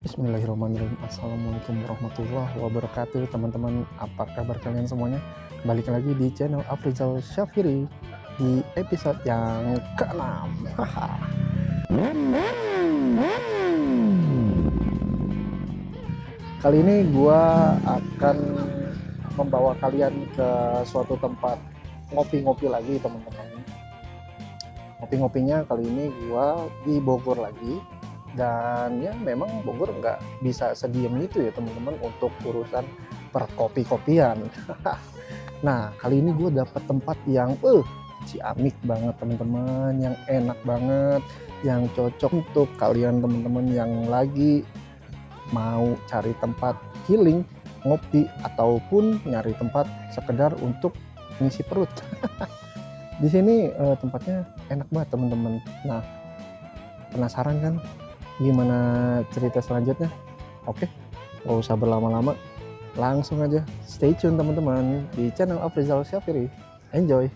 Bismillahirrahmanirrahim. Assalamualaikum warahmatullahi wabarakatuh. Teman-teman, apa kabar kalian semuanya? Balik lagi di channel Afrizal Syafiri di episode yang ke-6. Kali ini gua akan membawa kalian ke suatu tempat ngopi-ngopi lagi, teman-teman. Ngopi-ngopinya kali ini gua di Bogor lagi. Dan ya memang Bogor nggak bisa sediem itu ya teman-teman untuk urusan perkopi-kopian. Nah kali ini gue dapet tempat yang ciamik banget teman-teman, yang enak banget, yang cocok untuk kalian teman-teman yang lagi mau cari tempat healing, ngopi, ataupun nyari tempat sekedar untuk ngisi perut. Di sini tempatnya enak banget teman-teman. Nah penasaran kan gimana cerita selanjutnya? Oke, gak usah berlama-lama, langsung aja stay tune teman-teman di channel Afrizal Syafiri. Enjoy.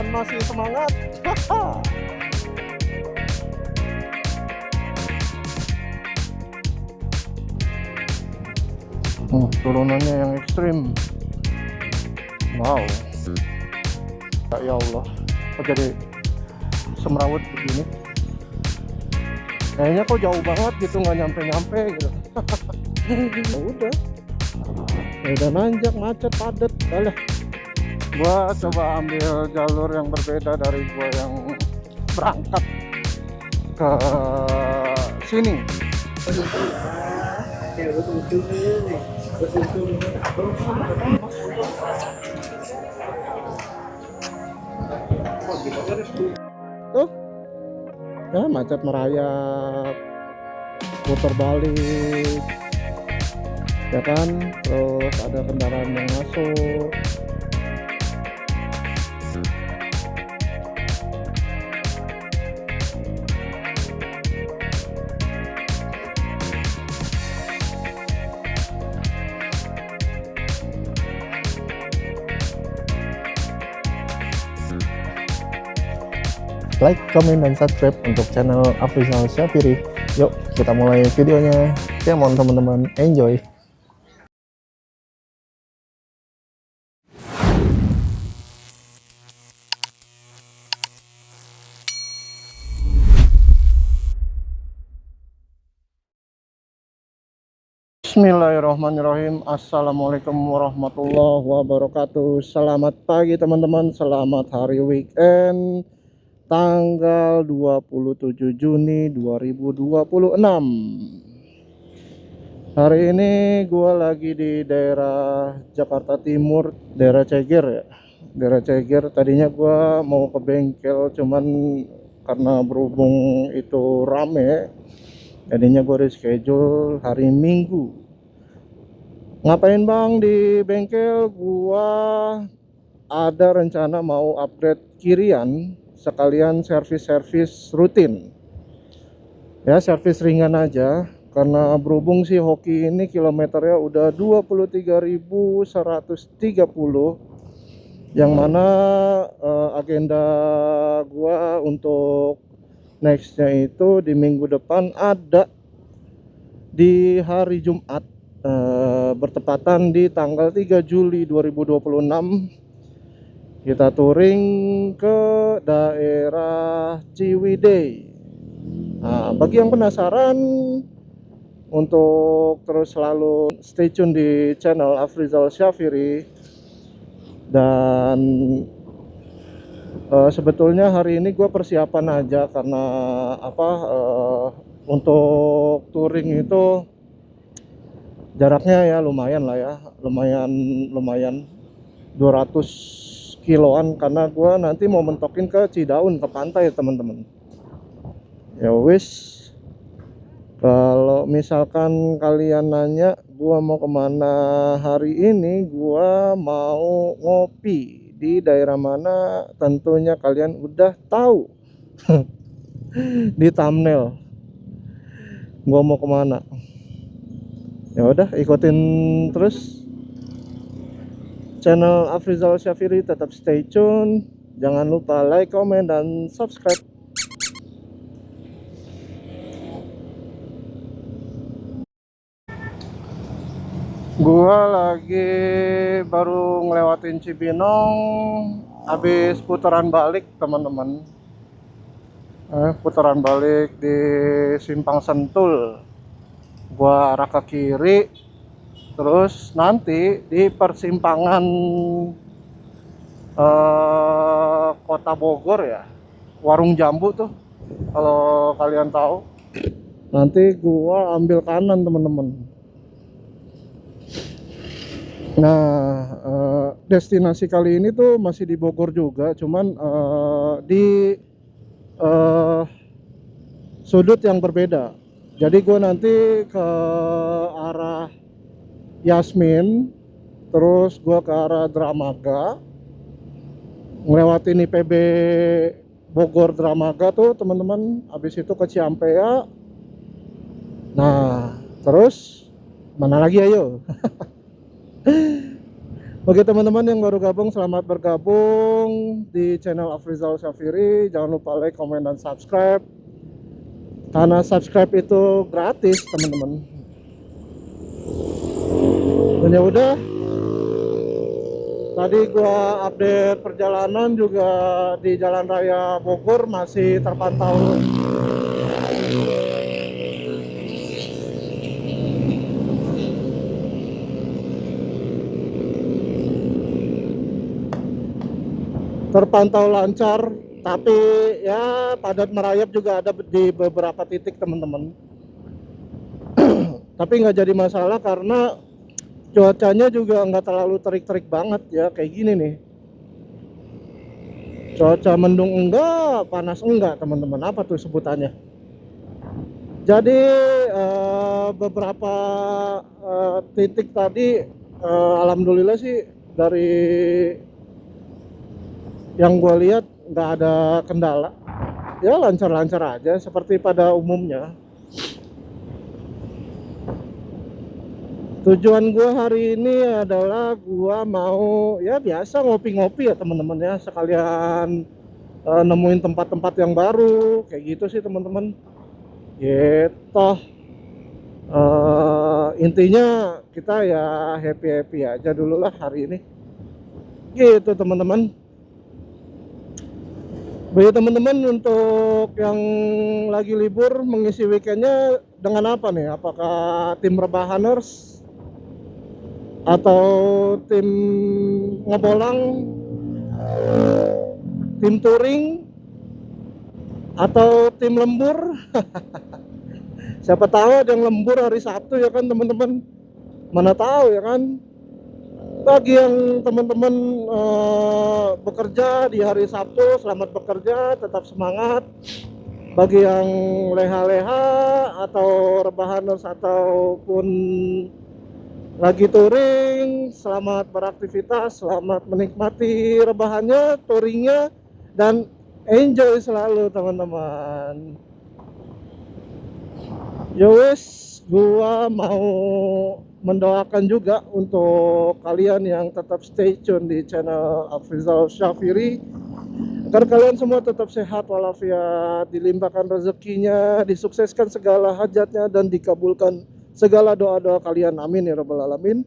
Masih semangat. Turunannya yang ekstrim. Wow. Ya Allah, kok jadi semrawut begini? Kayaknya kok jauh banget gitu, nggak nyampe-nyampe gitu. udah nanjak, macet, padat. Alah, gua coba ambil jalur yang berbeda dari gua yang berangkat ke sini. Tuh, ya macet merayap, putar balik, ya kan, terus ada kendaraan yang masuk. Like, comment, dan subscribe untuk channel Afrizal Syafiri. Yuk kita mulai videonya. Come on teman-teman, enjoy. Bismillahirrahmanirrahim. Assalamualaikum warahmatullahi wabarakatuh. Selamat pagi teman-teman, selamat hari weekend tanggal 27 Juni 2026. Hari ini gue lagi di daerah Jakarta Timur, daerah Ceger ya. Daerah Ceger, tadinya gue mau ke bengkel, cuman karena berhubung itu rame, jadinya gue reschedule hari Minggu. Ngapain bang di bengkel? Gua ada rencana mau upgrade kirian, sekalian servis-servis rutin. Ya servis ringan aja, karena berhubung si hoki ini kilometernya udah 23.130, yang mana agenda gua untuk nextnya itu di minggu depan ada di hari Jumat, bertepatan di tanggal 3 Juli 2026. Kita touring ke daerah Ciwidey. Nah, bagi yang penasaran untuk terus selalu stay tune di channel Afrizal Syafiri. Dan sebetulnya hari ini gue persiapan aja, karena apa, untuk touring itu jaraknya ya lumayan lah ya, lumayan 200 kiloan, karena gue nanti mau mentokin ke Cidaun, ke pantai teman-teman. Ya wis, kalau misalkan kalian nanya gue mau kemana hari ini, gue mau ngopi di daerah mana, tentunya kalian udah tahu di thumbnail gue mau kemana. Ya udah, ikutin terus channel Afrizal Syafiri, tetap stay tune. Jangan lupa like, comment, dan subscribe. Gua lagi baru ngelewatin Cibinong, habis putaran balik teman-teman. Putaran balik di Simpang Sentul. Gua arah ke kiri, terus nanti di persimpangan Kota Bogor ya, Warung Jambu tuh, kalau kalian tahu. Nanti gua ambil kanan teman-teman. Nah, destinasi kali ini tuh masih di Bogor juga, cuman di sudut yang berbeda. Jadi gue nanti ke arah Yasmin, terus gue ke arah Dramaga, ngelewatin IPB Bogor Dramaga tuh teman-teman. Habis itu ke Ciampea. Nah, terus mana lagi ayo? Oke teman-teman yang baru gabung, selamat bergabung di channel Afrizal Syafiri. Jangan lupa like, comment, dan subscribe, karena subscribe itu gratis teman-teman. Dan ya udah, tadi gua update perjalanan juga di Jalan Raya Bogor masih terpantau lancar, tapi ya padat merayap juga ada di beberapa titik teman-teman. Tapi nggak jadi masalah karena cuacanya juga nggak terlalu terik-terik banget ya, kayak gini nih. Cuaca mendung enggak, panas enggak teman-teman, apa tuh sebutannya. Jadi beberapa titik tadi alhamdulillah sih dari yang gue lihat nggak ada kendala, ya lancar-lancar aja seperti pada umumnya. Tujuan gue hari ini adalah gue mau ya biasa ngopi-ngopi ya teman-teman ya, sekalian nemuin tempat-tempat yang baru kayak gitu sih teman-teman. Gitu. Intinya kita ya happy-happy aja dulu lah hari ini. Gitu teman-teman. Bagi teman-teman untuk yang lagi libur mengisi weekendnya dengan apa nih? Apakah tim rebahaners atau tim ngebolang, tim touring, atau tim lembur? Siapa tahu ada yang lembur hari Sabtu ya kan teman-teman, mana tahu ya kan. Bagi yang teman-teman bekerja di hari Sabtu, selamat bekerja, tetap semangat. Bagi yang leha-leha atau rebahaners ataupun lagi touring, selamat beraktivitas, selamat menikmati rebahannya, touringnya, dan enjoy selalu teman-teman. Yowes, gua mau mendoakan juga untuk kalian yang tetap stay tune di channel Afrizal Syafiri, agar kalian semua tetap sehat walafiat, dilimpahkan rezekinya, disukseskan segala hajatnya, dan dikabulkan segala doa-doa kalian. Amin ya rabbal alamin.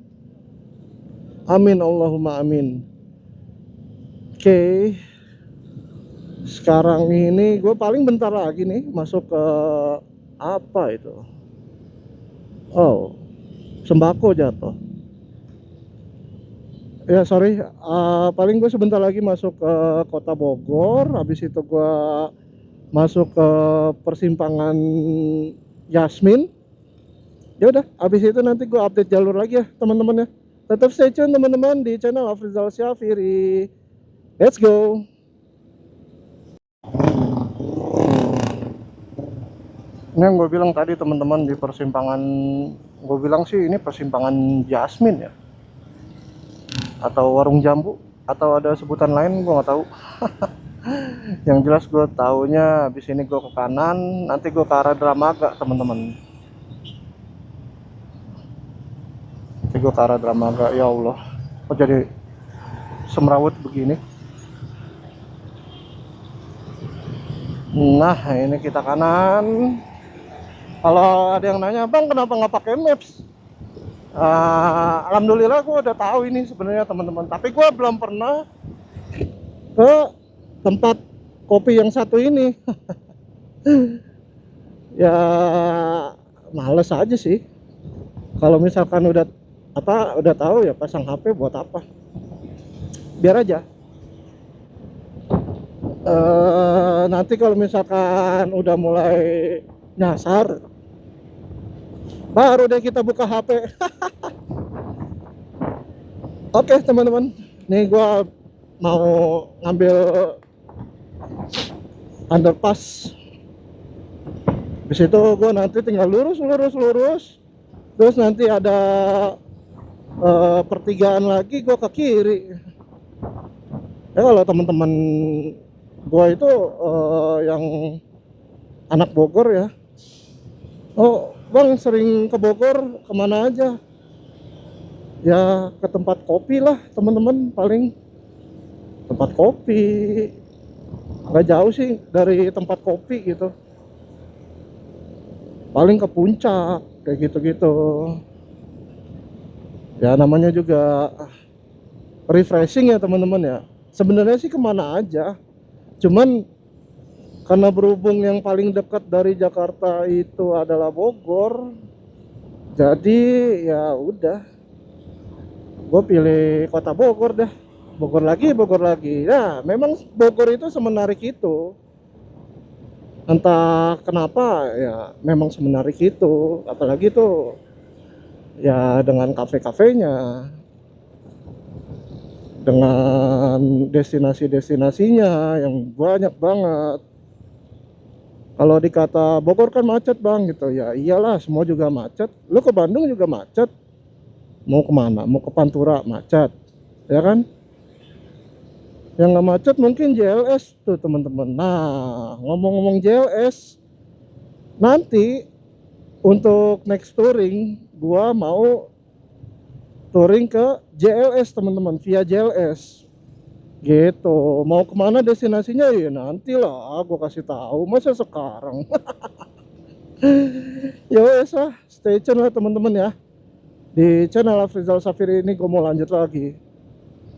Amin Allahumma amin. Oke. Sekarang ini gue paling bentar lagi nih masuk ke apa itu? Oh, sembako jatuh. Ya sorry, paling gue sebentar lagi masuk ke Kota Bogor. Habis itu gue masuk ke persimpangan Yasmin. Ya udah, habis itu nanti gue update jalur lagi ya teman-teman ya. Tetap stay tune teman-teman di channel Afrizal Syafiri. Let's go. Ini yang gue bilang tadi teman-teman, di persimpangan, gue bilang sih ini persimpangan Yasmin ya, atau Warung Jambu, atau ada sebutan lain gue nggak tahu. Yang jelas gue taunya habis ini gue ke kanan, nanti gue ke arah Dramaga teman-teman. gue ke arah Dramaga. Ya Allah, kok jadi semrawut begini. Nah, ini kita kanan. Kalau ada yang nanya, bang kenapa nggak pakai maps? Alhamdulillah gue udah tahu ini sebenarnya teman-teman. Tapi gue belum pernah ke tempat kopi yang satu ini. Ya males aja sih. Kalau misalkan udah tahu ya pasang HP buat apa? Biar aja. Nanti kalau misalkan udah mulai nyasar, baru deh kita buka HP. Oke teman-teman, nih gua mau ngambil underpass. Di situ gua nanti tinggal lurus, terus nanti ada pertigaan lagi, gua ke kiri. Ya kalau teman-teman gua itu yang anak Bogor ya, oh bang sering ke Bogor, kemana aja? Ya ke tempat kopi lah teman-teman, paling tempat kopi. Nggak jauh sih dari tempat kopi gitu, paling ke puncak kayak gitu-gitu. Ya namanya juga refreshing ya teman-teman ya. Sebenarnya sih kemana aja, cuman karena berhubung yang paling dekat dari Jakarta itu adalah Bogor, jadi ya udah gue pilih kota Bogor dah. Bogor lagi. Nah memang Bogor itu semenarik itu, entah kenapa ya, memang semenarik itu. Apalagi tuh ya dengan kafe-kafenya, dengan destinasi-destinasinya yang banyak banget. Kalau dikata Bogor kan macet bang gitu, ya iyalah semua juga macet. Lu ke Bandung juga macet, mau kemana? Mau ke Pantura macet, ya kan? Yang nggak macet mungkin JLS tuh teman-teman. Nah ngomong-ngomong JLS, nanti untuk next touring gua mau touring ke JLS teman-teman, via JLS gitu. Mau kemana destinasinya ya nantilah gua kasih tahu, masa sekarang. Ya wes lah, stay tune lah teman-teman ya. Di channel Afrizal Safiri ini gue mau lanjut lagi.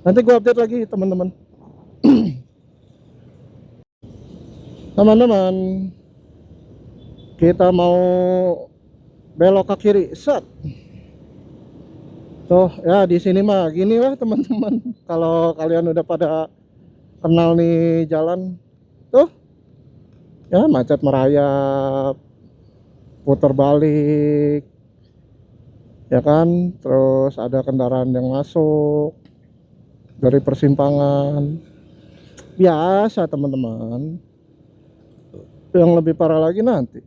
Nanti gue update lagi teman-teman. Teman-teman, kita mau belok ke kiri, set. Tuh ya di sini mah gini lah teman-teman. Kalau kalian udah pada kenal nih jalan, tuh ya macet merayap, putar balik, ya kan. Terus ada kendaraan yang masuk dari persimpangan. Biasa teman-teman. Yang lebih parah lagi nanti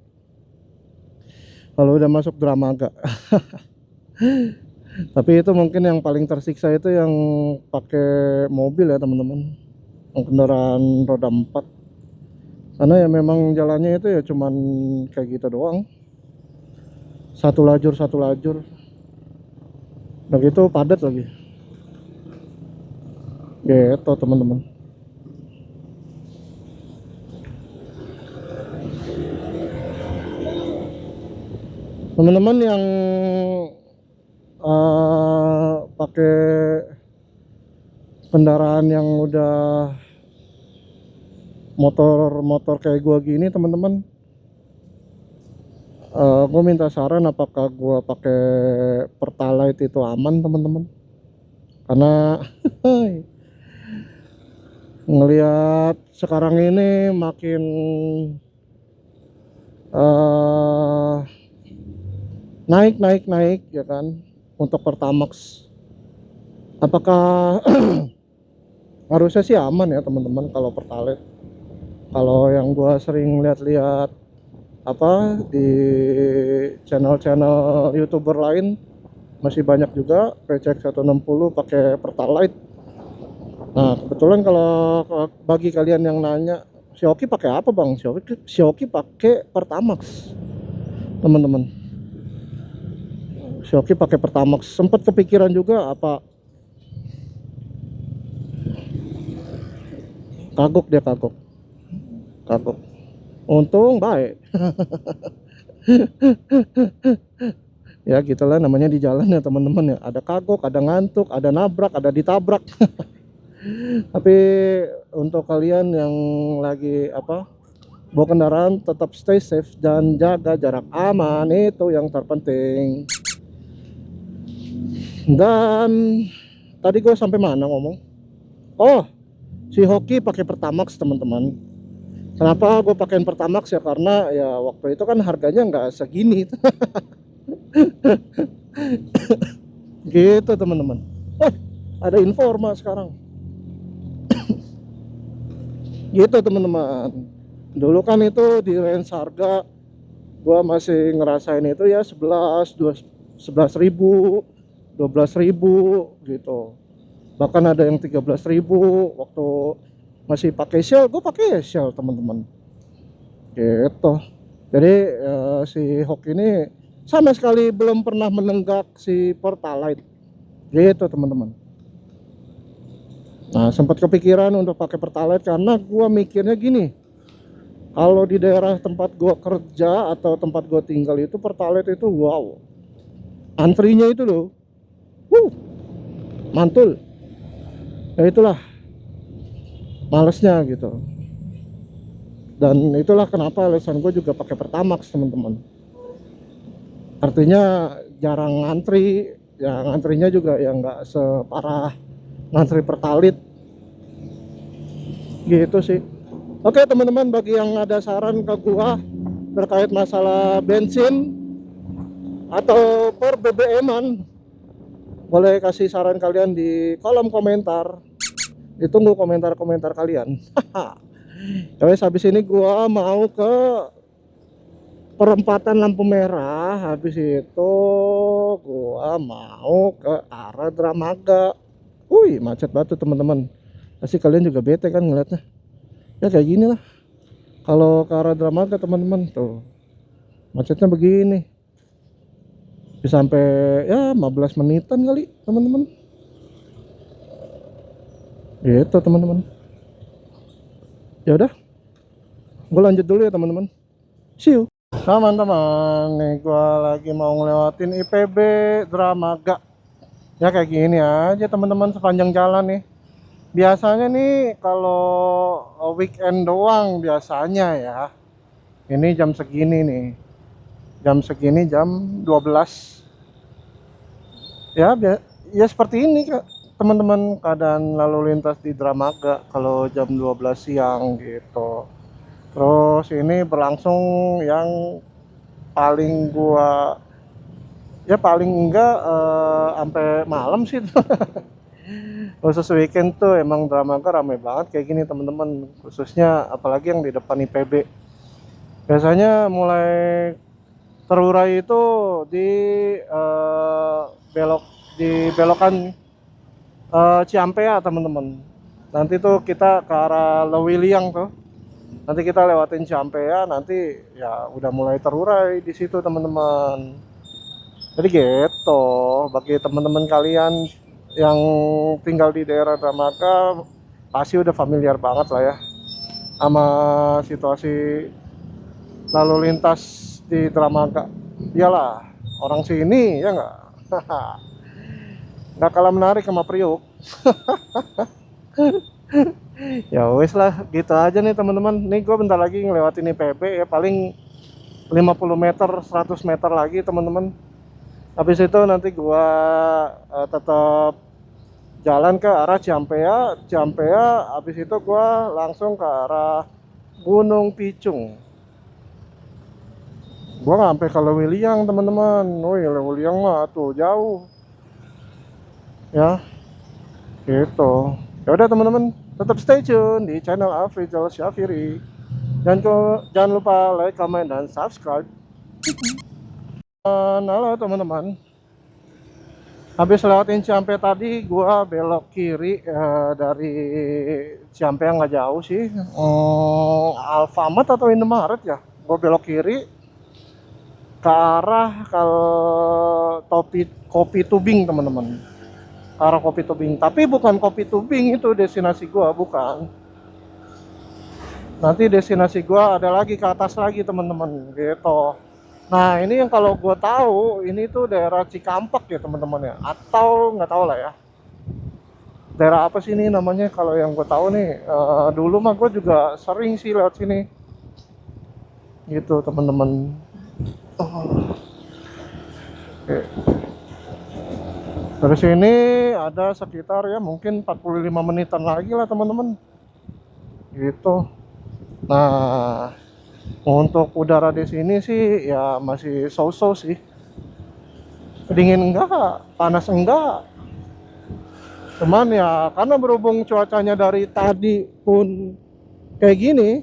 kalau udah masuk Dramaga. Tapi itu mungkin yang paling tersiksa itu yang pakai mobil ya teman-teman, yang kendaraan roda 4. Karena ya memang jalannya itu ya cuman kayak gitu doang, satu lajur udah gitu padat lagi gitu teman-teman. Teman-teman yang pakai kendaraan yang udah motor kayak gua gini teman-teman, gue minta saran apakah gua pakai Pertalite itu aman teman-teman. Karena ngelihat sekarang ini makin naik ya kan untuk Pertamax. Apakah harusnya sih aman ya teman-teman kalau Pertalite. Kalau yang gua sering lihat-lihat apa di channel-channel YouTuber lain, masih banyak juga PCX 160 pakai Pertalite. Nah kebetulan kalau bagi kalian yang nanya Sioki pakai apa bang, Sioki pakai Pertamax teman-teman. Si Oki pakai Pertamax. Sempat kepikiran juga apa, kagok dia, kagok. Untung baik. Ya gitulah namanya di jalan ya teman-teman ya. Ada kagok, ada ngantuk, ada nabrak, ada ditabrak. Tapi untuk kalian yang lagi bawa kendaraan, tetap stay safe dan jaga jarak aman, itu yang terpenting. Dan tadi gue sampai mana ngomong? Oh, si Hoki pakai Pertamax teman-teman. Kenapa gue pakein Pertamax ya? Karena ya waktu itu kan harganya nggak segini. Gitu teman-teman. Ada informa sekarang. Gitu teman-teman. Dulu kan itu di range harga gua masih ngerasain itu ya 11 ribu, 12 ribu gitu. Bahkan ada yang 13 ribu waktu masih pakai Shell. Gue pakai Shell teman-teman. Gitu. Jadi si Hok ini sama sekali belum pernah menenggak si Pertalite. Gitu teman-teman. Nah, sempat kepikiran untuk pakai Pertalite karena gua mikirnya gini. Kalau di daerah tempat gua kerja atau tempat gua tinggal itu Pertalite itu wow. Antrinya itu loh. Mantul. Ya itulah malesnya gitu. Dan itulah kenapa alasan gue juga pakai Pertamax teman-teman. Artinya jarang ngantri, ya ngantrinya juga ya nggak separah ngantri Pertalite gitu sih. Oke teman-teman, bagi yang ada saran ke gua terkait masalah bensin atau per BBM-an, boleh kasih saran kalian di kolom komentar. Ditunggu komentar-komentar kalian. Guys, habis ini gua mau ke perempatan lampu merah. Habis itu gua mau ke arah Dramaga. Wih, macet banget teman-teman. Pasti kalian juga bete kan ngeliatnya. Ya kayak gini lah. Kalau ke arah Dramaga teman-teman tuh macetnya begini. Bisa sampai ya 15 menitan kali teman-teman. Gitu teman-teman. Ya udah, gue lanjut dulu ya teman-teman. See you. Teman-teman, nih gue lagi mau ngelewatin IPB Dramaga. Ya kayak gini aja teman-teman sepanjang jalan nih. Biasanya nih kalau weekend doang biasanya ya. Ini jam segini nih. Jam segini jam 12. Ya ya seperti ini teman-teman keadaan lalu lintas di Dramaga kalau jam 12 siang gitu. Terus ini berlangsung yang paling gua ya paling enggak sampai malam sih. Khusus weekend tuh emang Dramaga rame banget kayak gini teman-teman, khususnya apalagi yang di depan IPB. Biasanya mulai terurai itu di belokan Ciampea teman-teman. Nanti tuh kita ke arah Lewiliang tuh. Nanti kita lewatin Ciampea, nanti ya udah mulai terurai di situ teman-teman. Jadi gitu, bagi teman-teman kalian yang tinggal di daerah Dramaga pasti udah familiar banget lah ya sama situasi lalu lintas di Dramaga. Iyalah, orang sini ya nggak. Nggak kalah menarik sama Priuk. Ya wes lah, gitu aja nih teman-teman. Nih gue bentar lagi ngelewatin IPB ya, paling 50 meter 100 meter lagi teman-teman. Habis itu nanti gue tetap jalan ke arah Ciampea. Habis itu gue langsung ke arah Gunung Picung. Gue nggak sampai ke Lewiliang teman-teman. Woi, Lewiliang mah tuh jauh ya gitu. Ya udah teman-teman, tetap stay tune di channel Afrizal Syafiri. Dan jangan lupa like, comment, dan subscribe. Halo teman-teman, habis lewatin Ciampea tadi gua belok kiri dari Ciampea nggak jauh sih, Alfamart atau Indomaret ya. Gua belok kiri ke ke arah topi kopi tubing teman-teman, ke arah kopi tubing. Tapi bukan kopi tubing itu destinasi gua, bukan. Nanti destinasi gua ada lagi ke atas lagi teman-teman gitu. Nah ini yang kalau gua tahu ini tuh daerah Cikampek ya teman-teman ya, atau nggak tahu lah ya daerah apa sih ini namanya. Kalau yang gue tahu nih, dulu mah gue juga sering sih lewat sini gitu teman-teman. Oh, oke. Dari sini ada sekitar ya mungkin 45 menitan lagi lah teman-teman gitu. Nah untuk udara di sini sih ya masih so-so sih, dingin enggak, panas enggak. Cuman ya karena berhubung cuacanya dari tadi pun kayak gini,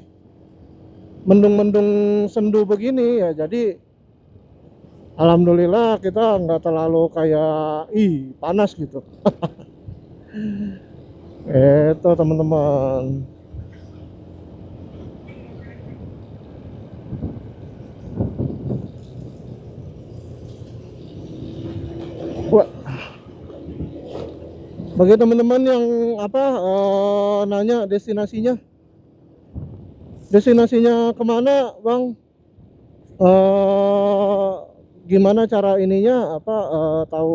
mendung-mendung sendu begini ya, jadi alhamdulillah kita nggak terlalu kayak panas gitu. Itu teman-teman. Wah, bagi teman-teman yang nanya destinasinya kemana bang, gimana cara ininya tahu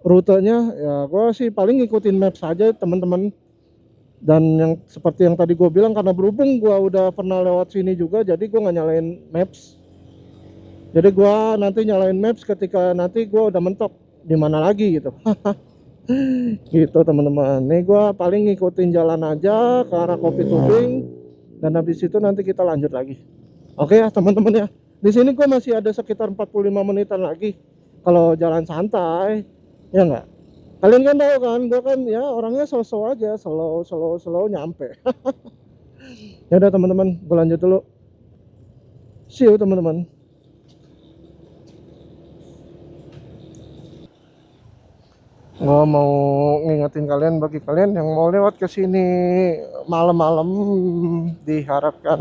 rutenya, ya gue sih paling ngikutin map saja teman-teman. Dan yang seperti yang tadi gue bilang, karena berhubung gue udah pernah lewat sini juga, jadi gue nggak nyalain maps. Jadi gue nanti nyalain maps ketika nanti gue udah mentok di mana lagi gitu. Gitu teman-teman. Nih gue paling ngikutin jalan aja ke arah kopi tubing, dan habis itu nanti kita lanjut lagi. Oke ya teman-teman ya. Di sini gue masih ada sekitar 45 menitan lagi kalau jalan santai, ya enggak? Kalian kan tahu kan, gue kan ya orangnya slow aja, slow nyampe. Ya udah teman-teman, gue lanjut dulu. See you teman-teman. Gue mau ngingetin kalian, bagi kalian yang mau lewat ke sini malam-malam, diharapkan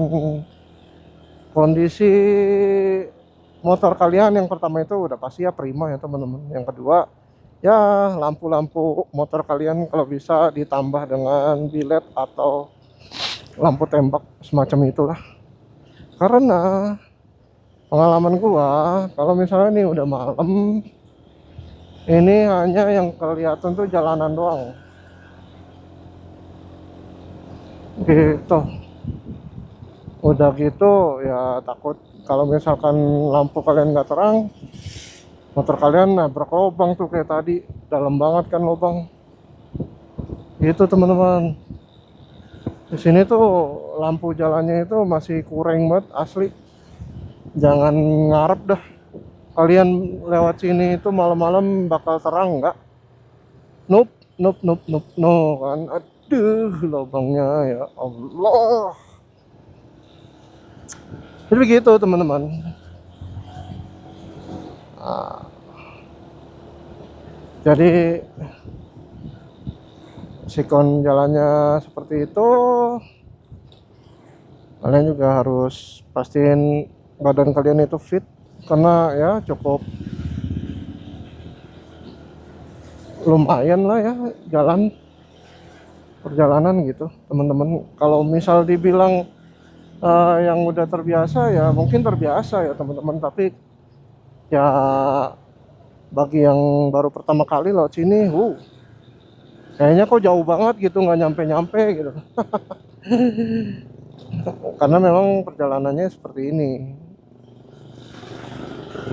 kondisi motor kalian yang pertama itu udah pasti ya prima ya teman-teman. Yang kedua ya lampu-lampu motor kalian kalau bisa ditambah dengan bilet atau lampu tembak semacam itulah. Karena pengalaman gua kalau misalnya nih udah malam, ini hanya yang kelihatan tuh jalanan doang gitu. Udah gitu ya takut kalau misalkan lampu kalian nggak terang, motor kalian nabrak lubang tuh kayak tadi, dalam banget kan lubang gitu teman-teman. Di sini tuh lampu jalannya itu masih kurang banget asli. Jangan ngarep dah kalian lewat sini itu malam-malam bakal terang, nggak. Nope no kan. Aduh lubangnya ya Allah. Jadi begitu teman-teman. Jadi sikon jalannya seperti itu. Kalian juga harus pastiin badan kalian itu fit, karena ya cukup lumayan lah ya perjalanan gitu teman-teman. Kalau misal dibilang yang udah terbiasa ya mungkin terbiasa ya teman-teman, tapi ya bagi yang baru pertama kali lewat sini, kayaknya kok jauh banget gitu, nggak nyampe gitu. Karena memang perjalanannya seperti ini.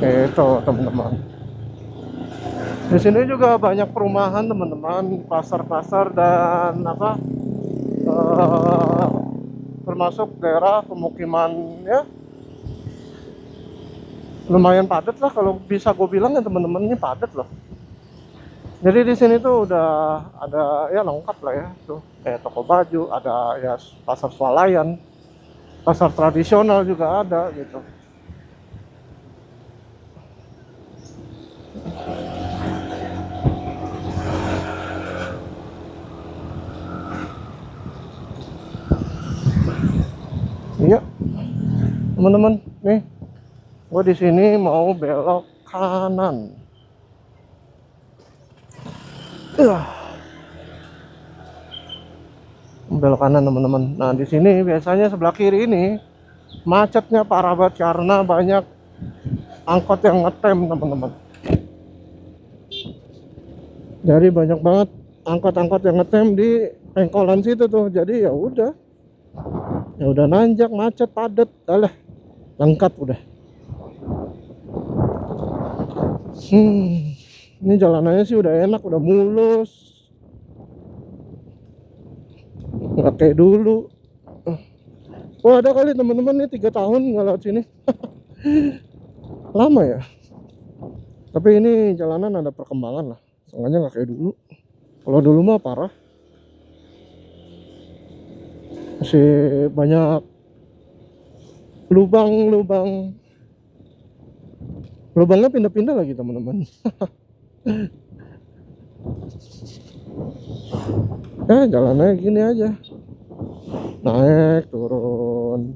Itu teman-teman. Di sini juga banyak perumahan teman-teman, pasar-pasar dan termasuk daerah pemukiman ya. Lumayan padat lah kalau bisa gue bilang ya teman-teman, ini padat loh. Jadi di sini tuh udah ada ya lengkap lah ya, tuh kayak toko baju, ada ya pasar swalayan, pasar tradisional juga ada gitu. Iya teman-teman, nih Gue di sini mau belok kanan. Belok kanan teman-teman. Nah di sini biasanya sebelah kiri ini macetnya parah banget karena banyak angkot yang ngetem teman-teman. Jadi banyak banget angkot-angkot yang ngetem di pengkolan situ tuh. Jadi ya udah nanjak, macet, padat, alah lengkap udah. Ini jalanannya sih udah enak, udah mulus, nggak kayak dulu. Oh ada kali teman-teman nih 3 tahun nggak lewat sini. Lama ya. Tapi ini jalanan ada perkembangan lah. Sengaja nggak kayak dulu. Kalau dulu mah parah. Masih banyak lubang-lubang. Lubangnya pindah-pindah lagi teman-teman. Jalannya gini aja. Naik, turun.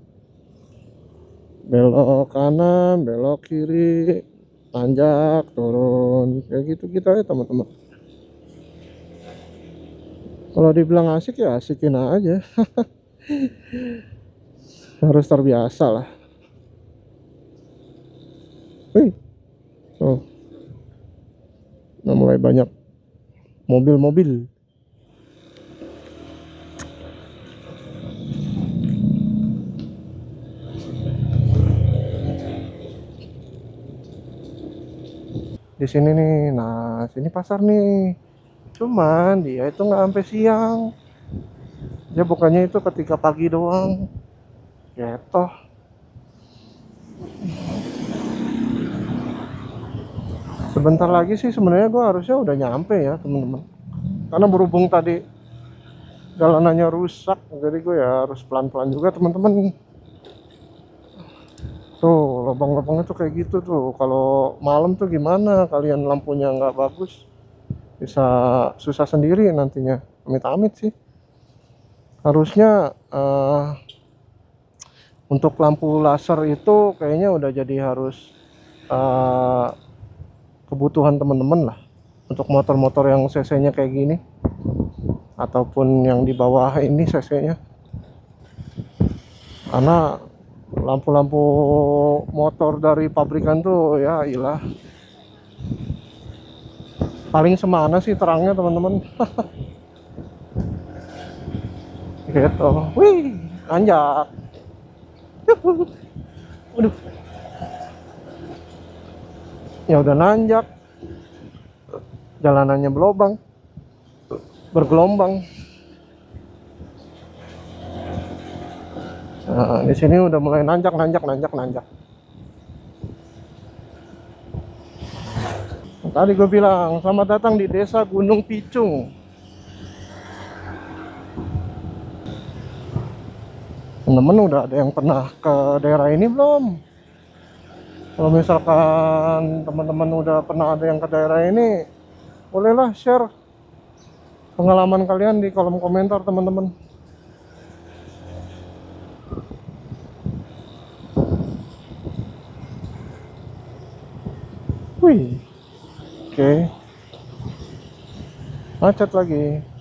Belok kanan, belok kiri. Tanjak, turun. Kayak gitu-gitu aja teman-teman. Kalau dibilang asik ya asikin aja. Harus terbiasa lah. Oh, nah mulai banyak mobil-mobil. Di sini nih, nah sini pasar nih. Cuman dia itu nggak sampai siang. Dia bukannya itu ketika pagi doang. Gitu. Sebentar lagi sih sebenarnya gue harusnya udah nyampe ya teman-teman. Karena berhubung tadi jalanannya rusak, jadi gue ya harus pelan-pelan juga teman-teman. Tuh lubang-lubangnya tuh kayak gitu tuh. Kalau malam tuh gimana? Kalian lampunya nggak bagus, bisa susah sendiri nantinya. Amit-amit sih. Harusnya untuk lampu laser itu kayaknya udah jadi harus kebutuhan teman-teman lah untuk motor-motor yang cc-nya kayak gini ataupun yang di bawah ini cc-nya, karena lampu-lampu motor dari pabrikan tuh ya ilah paling semana sih terangnya teman-teman. Gitu. Wih nanjak. Waduh, ya udah nanjak, jalanannya bergelombang. Nah, di sini udah mulai nanjak. Tadi gue bilang, selamat datang di desa Gunung Picung. Temen-temen udah ada yang pernah ke daerah ini belum? Kalau misalkan teman-teman udah pernah ada yang ke daerah ini, bolehlah share pengalaman kalian di kolom komentar teman-teman. Wih, oke. Macet lagi.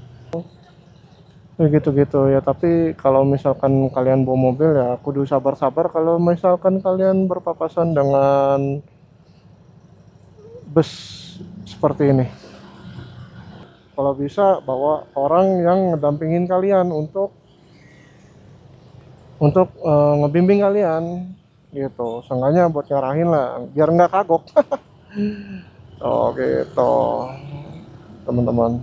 Gitu-gitu ya, tapi kalau misalkan kalian bawa mobil ya kudu sabar-sabar kalau misalkan kalian berpapasan dengan bus seperti ini. Kalau bisa bawa orang yang ngedampingin kalian untuk ngebimbing kalian gitu, seenggaknya buat nyarahin lah biar nggak kagok. Oh gitu teman-teman.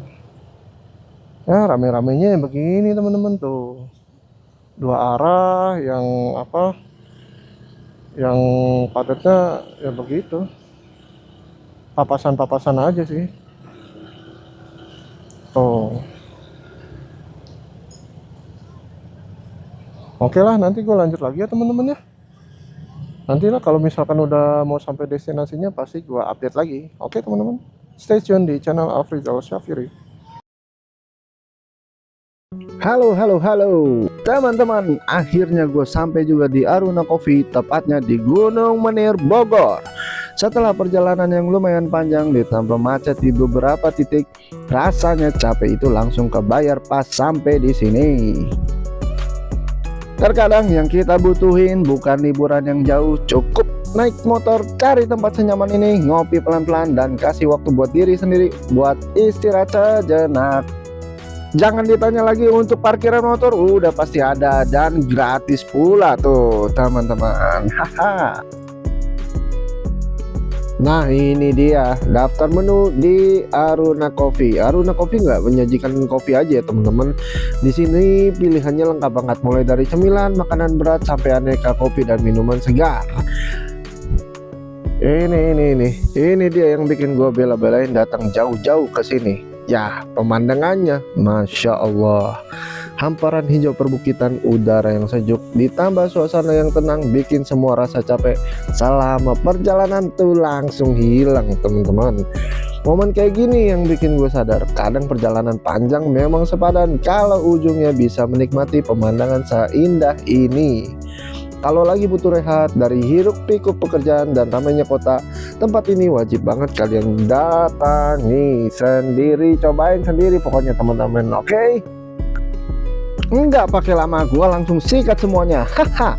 Ya rame-ramenya begini teman-teman tuh, 2 arah yang yang padatnya ya begitu, papasan-papasan aja sih. Tuh oke lah, nanti gue lanjut lagi ya teman-teman ya. Nanti lah kalau misalkan udah mau sampai destinasinya pasti gue update lagi. Oke teman-teman, stay tune di channel Afrizal Syafiri. Halo, halo, halo, teman-teman. Akhirnya gue sampai juga di Aruna Coffee, tepatnya di Gunung Menir, Bogor. Setelah perjalanan yang lumayan panjang ditambah macet di beberapa titik, rasanya capek itu langsung kebayar pas sampai di sini. Terkadang yang kita butuhin bukan liburan yang jauh, cukup naik motor, cari tempat senyaman ini, ngopi pelan-pelan dan kasih waktu buat diri sendiri buat istirahat sejenak. Jangan ditanya lagi untuk parkiran motor, udah pasti ada dan gratis pula tuh teman-teman. Haha. Nah ini dia daftar menu di Aruna Coffee. Aruna Coffee nggak menyajikan kopi aja ya teman-teman. Di sini pilihannya lengkap banget, mulai dari cemilan, makanan berat sampai aneka kopi dan minuman segar. Ini dia yang bikin gua bela-belain datang jauh-jauh ke sini. Ya, pemandangannya Masya Allah, hamparan hijau perbukitan, udara yang sejuk, ditambah suasana yang tenang, bikin semua rasa capek selama perjalanan tuh langsung hilang teman-teman. Momen kayak gini yang bikin gue sadar, kadang perjalanan panjang memang sepadan kalau ujungnya bisa menikmati pemandangan seindah ini. Kalau lagi butuh rehat dari hiruk pikuk pekerjaan dan ramainya kota, tempat ini wajib banget kalian datangi sendiri, cobain sendiri pokoknya teman-teman, oke? Enggak pakai lama, gua langsung sikat semuanya. Haha.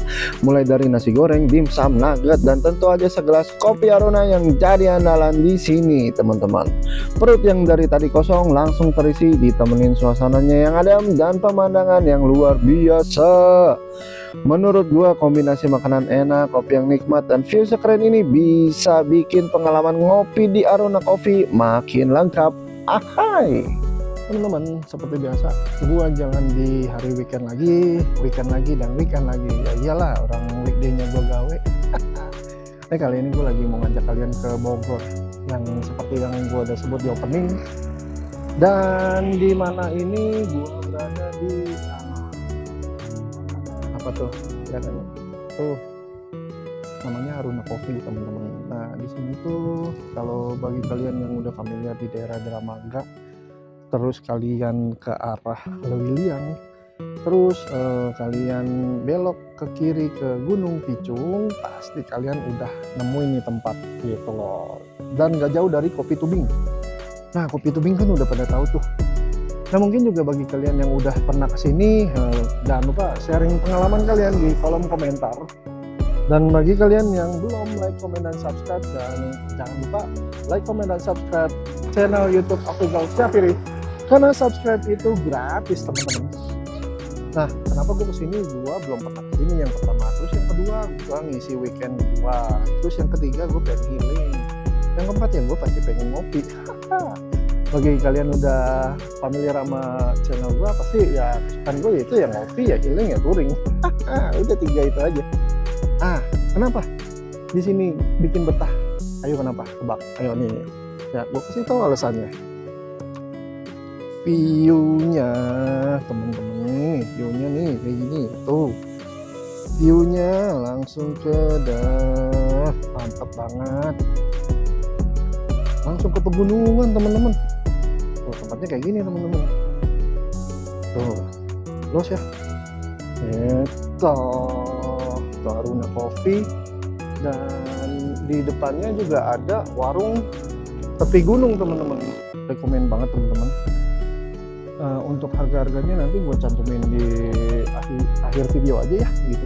Mulai dari nasi goreng, dimsum, nugget, dan tentu aja segelas kopi Aruna yang jadi andalan di sini, teman-teman. Perut yang dari tadi kosong langsung terisi, ditemenin suasananya yang adem dan pemandangan yang luar biasa. Menurut gua kombinasi makanan enak, kopi yang nikmat, dan view sekeren ini bisa bikin pengalaman ngopi di Aruna Coffee makin lengkap. Ahai. Teman-teman, seperti biasa gua jangan di hari weekend lagi dan weekend lagi. Ya iyalah, orang weekday-nya gua gawe. Kali ini gua lagi mau ngajak kalian ke Bogor, yang seperti yang gua udah sebut di opening. Dan di mana ini gua berada di apa tuh? Ya kan? Tuh namanya Aruna Coffee teman-teman. Nah, di sini tuh kalau bagi kalian yang udah familiar di daerah Dramaga, terus kalian ke arah Lewiliang, terus kalian belok ke kiri ke Gunung Picung, pasti kalian udah nemuin nih tempat gitu loh. Dan gak jauh dari Kopi Tubing. Nah, Kopi Tubing kan udah pada tahu tuh. Nah, mungkin juga bagi kalian yang udah pernah kesini, jangan lupa sharing pengalaman kalian di kolom komentar. Dan bagi kalian yang belum like, comment, dan subscribe, dan jangan lupa like, comment, dan subscribe channel YouTube Afrizal Syafiri. Karena subscribe itu gratis teman-teman. Nah, kenapa gue kesini? Gue belum pernah kesini yang pertama. Terus yang kedua, gue ngisi weekend gue. Terus yang ketiga, gue pengen healing. Yang keempat ya, gue pasti pengen ngopi. Bagi kalian udah familiar sama channel gue, pasti ya kesukaan gue itu ya ngopi, ya healing, ya touring. Udah 3 itu aja. Kenapa di sini bikin betah? Ayo kenapa? Tebak. Ayo nih. Ya, gue kasih tahu alasannya. View-nya temen-temen nih, view-nya nih kayak gini tuh, view-nya langsung ke mantap banget, langsung ke pegunungan teman-teman. Tuh tempatnya kayak gini teman-teman, tuh los ya, itu Aruna Coffee. Dan di depannya juga ada warung tepi gunung teman-teman, rekomen banget teman-teman. Untuk harga-harganya nanti gue cantumin di akhir video aja ya gitu.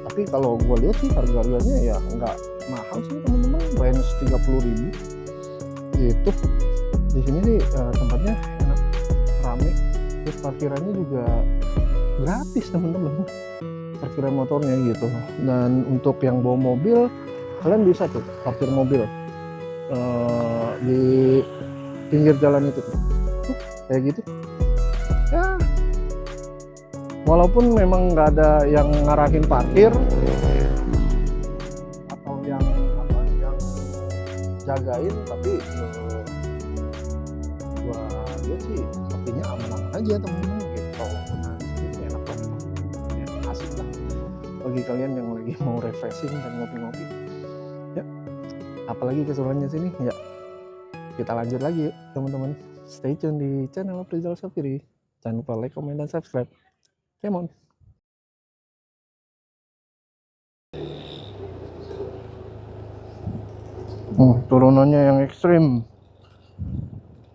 Tapi kalau gue lihat sih harga-harganya ya nggak mahal sih teman-teman, range 30.000 gitu. Di sini sih tempatnya enak, rame, terus parkirannya juga gratis teman-teman, parkiran motornya gitu. Dan untuk yang bawa mobil, kalian bisa tuh parkir mobil di pinggir jalan itu tuh, kayak gitu. Ya, walaupun memang nggak ada yang ngarahin parkir atau yang jagain, tapi gua lihat sih sepertinya aman-aman aja teman-teman gitu. Nah, di sini enak banget, ya, asik lah bagi kalian yang lagi mau refreshing dan ngopi-ngopi. Ya, apalagi keseruannya sini ya. Kita lanjut lagi yuk teman-teman. Stay tune di channel Afrizal Syafiri. Jangan lupa like, comment, dan subscribe. Come on. Turunannya yang ekstrim.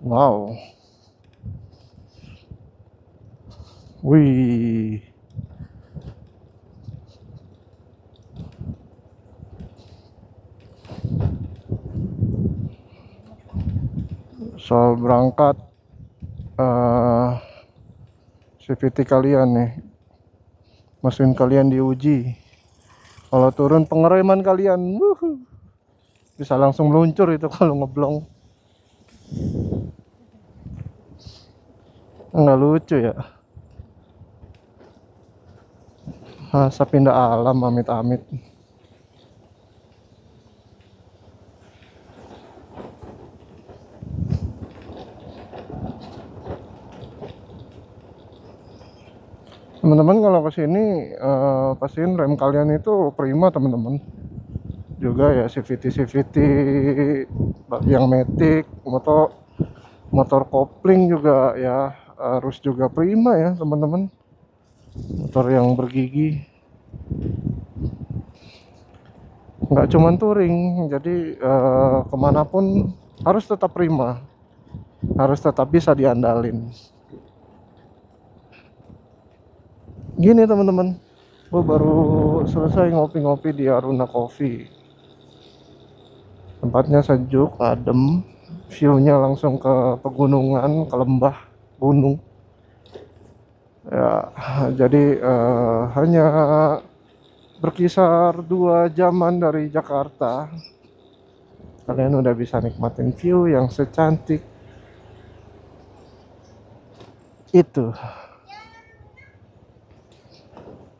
Wow. Wih. Soal berangkat CVT kalian nih, mesin kalian diuji. Kalau turun pengereman kalian, bisa langsung meluncur itu kalau ngeblong. Nggak lucu ya. Masa pindah alam, amit-amit. Teman-teman kalau kesini pastiin rem kalian itu prima teman-teman. Juga ya CVT yang matic, motor kopling juga ya harus juga prima ya teman-teman. Motor yang bergigi, nggak cuman touring, jadi kemanapun harus tetap prima, harus tetap bisa diandalin. Gini teman-teman, gue baru selesai ngopi-ngopi di Aruna Coffee. Tempatnya sejuk, adem, view-nya langsung ke pegunungan, ke lembah gunung. Ya, jadi hanya berkisar 2 jaman dari Jakarta. Kalian udah bisa nikmatin view yang secantik itu.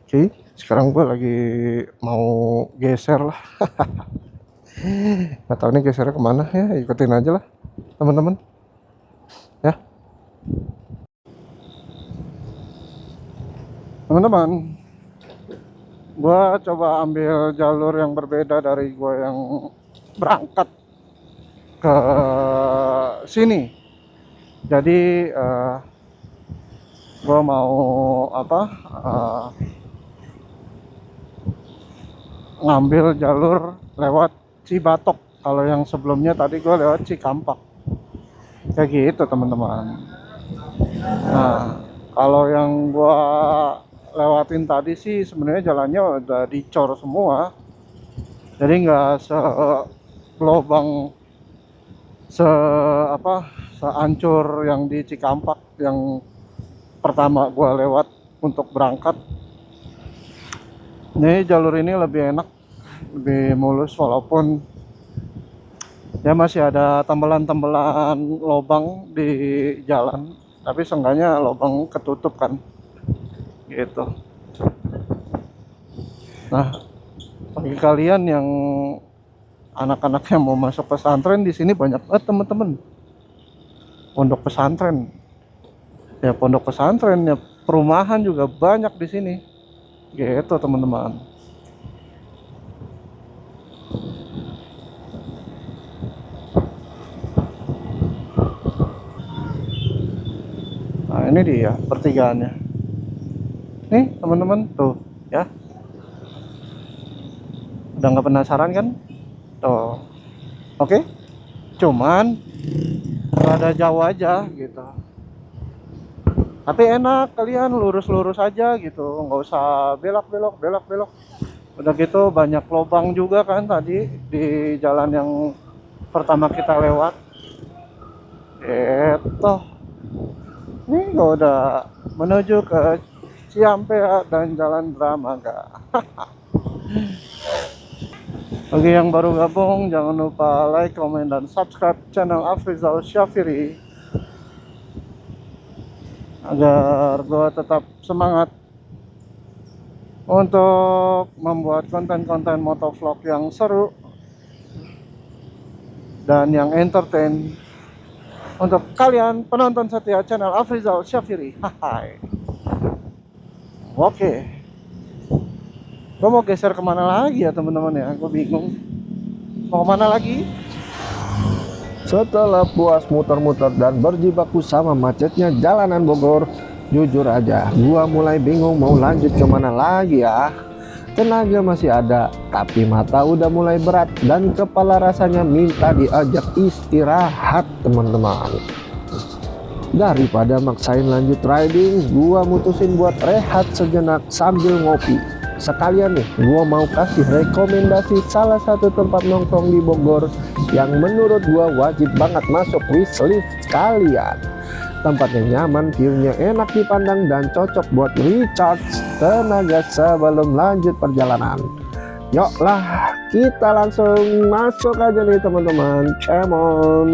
Oke, sekarang gue lagi mau geser lah. Nggak tahu nih gesernya kemana ya, ikutin aja lah teman-teman ya. Teman-teman, gue coba ambil jalur yang berbeda dari gue yang berangkat ke sini. Jadi gue mau ngambil jalur lewat Cibatok. Kalau yang sebelumnya tadi gue lewat Cikampak, kayak gitu teman-teman. Nah, kalau yang gue lewatin tadi sih sebenarnya jalannya udah dicor semua, jadi nggak selobang seancur yang di Cikampak yang pertama gue lewat untuk berangkat. Ini jalur ini lebih enak, lebih mulus, walaupun ya masih ada tambelan-tambelan lobang di jalan, tapi seenggaknya lobang ketutup kan gitu. Nah, bagi kalian yang anak-anak yang mau masuk pesantren, di sini banyak banget teman-teman pondok pesantren. Ya pondok pesantren ya, perumahan juga banyak di sini gitu teman-teman. Nah ini dia pertigaannya nih teman-teman tuh ya. Udah nggak penasaran kan tuh? Oke, cuman rada jauh aja gitu, tapi enak, kalian lurus-lurus aja gitu, nggak usah belok-belok. Udah gitu banyak lubang juga kan tadi di jalan yang pertama kita lewat gitu. Ini gue udah menuju ke Ciampea dan Jalan Dramaga. Bagi yang baru gabung, jangan lupa like, comment, dan subscribe channel Afrizal Syafiri agar gue tetap semangat untuk membuat konten-konten motovlog yang seru dan yang entertain untuk kalian penonton setia channel Afrizal Syafiri. Hai. Oke, gue mau geser kemana lagi ya teman-teman ya, gue bingung mau kemana lagi. Setelah puas muter-muter dan berjibaku sama macetnya jalanan Bogor, Jujur aja, gua mulai bingung mau lanjut kemana lagi ya. Tenaga masih ada, tapi mata udah mulai berat dan kepala rasanya minta diajak istirahat teman-teman. Daripada maksain lanjut riding, gua mutusin buat rehat sejenak sambil ngopi. Sekalian nih, gua mau kasih rekomendasi salah satu tempat nongkrong di Bogor yang menurut gua wajib banget masuk wishlist kalian. Tempatnya nyaman, view-nya enak dipandang, dan cocok buat recharge tenaga sebelum lanjut perjalanan. Yuklah, kita langsung masuk aja nih teman-teman. Come on.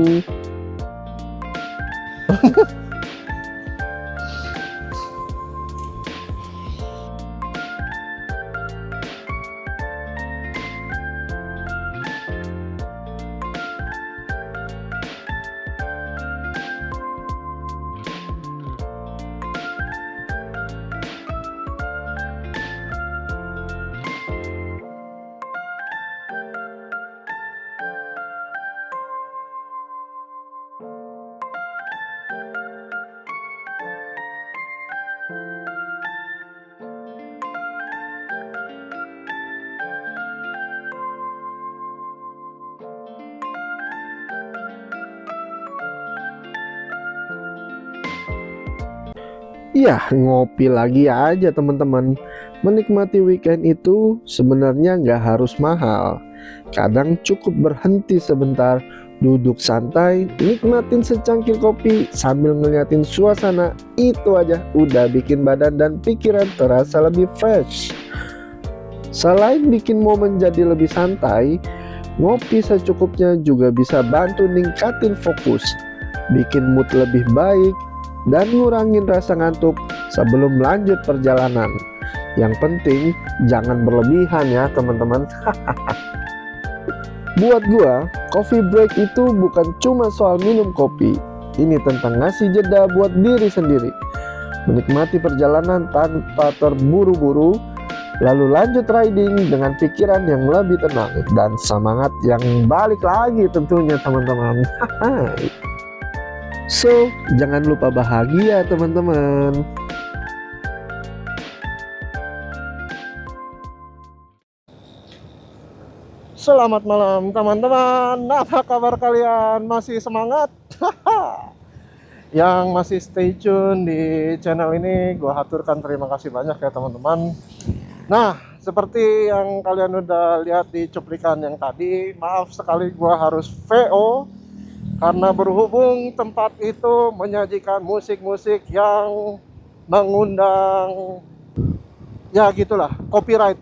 Iya, ngopi lagi aja teman-teman. Menikmati weekend itu sebenarnya nggak harus mahal. Kadang cukup berhenti sebentar, duduk santai, nikmatin secangkir kopi sambil ngeliatin suasana. Itu aja udah bikin badan dan pikiran terasa lebih fresh. Selain bikin momen jadi lebih santai, ngopi secukupnya juga bisa bantu ningkatin fokus, bikin mood lebih baik, dan ngurangin rasa ngantuk sebelum lanjut perjalanan. Yang penting jangan berlebihan ya teman-teman. Buat gua, coffee break itu bukan cuma soal minum kopi. Ini tentang ngasih jeda buat diri sendiri, menikmati perjalanan tanpa terburu-buru, lalu lanjut riding dengan pikiran yang lebih tenang dan semangat yang balik lagi tentunya teman-teman. So, jangan lupa bahagia teman-teman. Selamat malam teman-teman. Apa kabar kalian? Masih semangat? Yang masih stay tune di channel ini, gua haturkan terima kasih banyak ya teman-teman. Nah, seperti yang kalian udah lihat di cuplikan yang tadi, maaf sekali gua harus VO karena berhubung tempat itu menyajikan musik-musik yang mengundang, ya gitulah, copyright.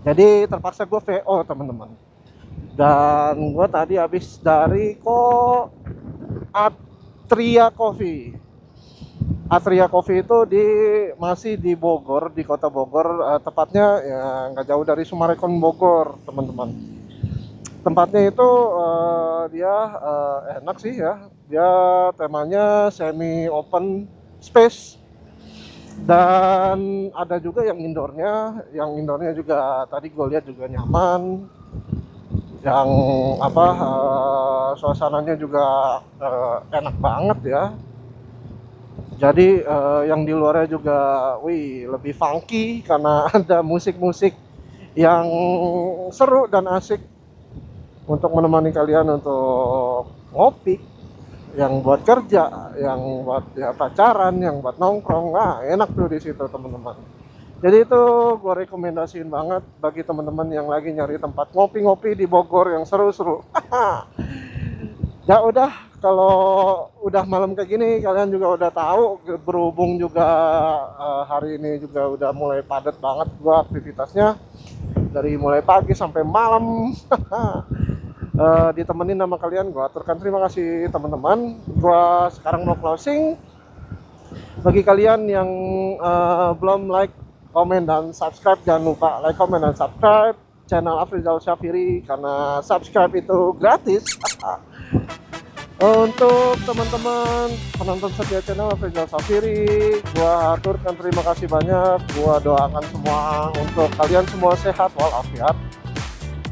Jadi terpaksa gue VO teman-teman. Dan gue tadi habis dari Atria Coffee. Atria Coffee itu masih di Bogor, di kota Bogor, tepatnya ya nggak jauh dari Sumarekon Bogor teman-teman. Tempatnya itu dia enak sih ya. Dia temanya semi open space dan ada juga yang indoornya. Yang indoornya juga tadi gue lihat juga nyaman. Yang suasananya juga enak banget ya. Jadi yang di luarnya juga lebih funky karena ada musik-musik yang seru dan asik untuk menemani kalian untuk ngopi, yang buat kerja, yang buat ya pacaran, yang buat nongkrong. Nah, enak tuh di situ teman-teman. Jadi itu gue rekomendasiin banget bagi teman-teman yang lagi nyari tempat ngopi-ngopi di Bogor yang seru-seru. Ya udah, kalau udah malam kayak gini kalian juga udah tahu, berhubung juga hari ini juga udah mulai padat banget gua aktivitasnya dari mulai pagi sampai malam. Ditemenin sama kalian, gua aturkan terima kasih teman-teman. Gua sekarang mau closing. Bagi kalian yang belum like, komen, dan subscribe, jangan lupa like, komen, dan subscribe channel Afrizal Syafiri karena subscribe itu gratis. Untuk teman-teman penonton setia channel Afrizal Syafiri, gua aturkan terima kasih banyak. Gua doakan semua untuk kalian semua sehat walafiat.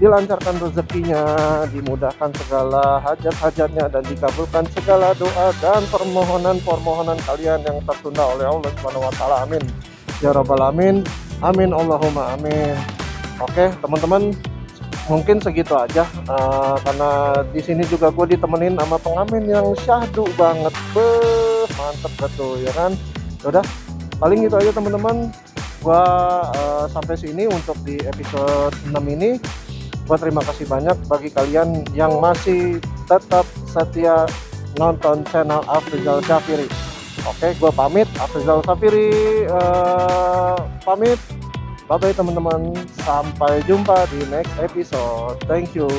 dilancarkan rezekinya, dimudahkan segala hajat-hajatnya, dan dikabulkan segala doa dan permohonan-permohonan kalian yang tertunda oleh Allah Subhanahu wa taala. Amin. Ya rabbal alamin. Amin Allahumma amin. Oke, teman-teman, mungkin segitu aja, karena di sini juga gue ditemenin sama pengamen yang syahdu banget. Mantep betul ya kan. Udah, paling gitu aja teman-teman. Gua sampai sini untuk di episode 6 ini. Gua terima kasih banyak bagi kalian yang masih tetap setia nonton channel Afrizal Syafiri. Oke, gua pamit. Afrizal Syafiri pamit. Bye bye teman-teman, sampai jumpa di next episode. Thank you.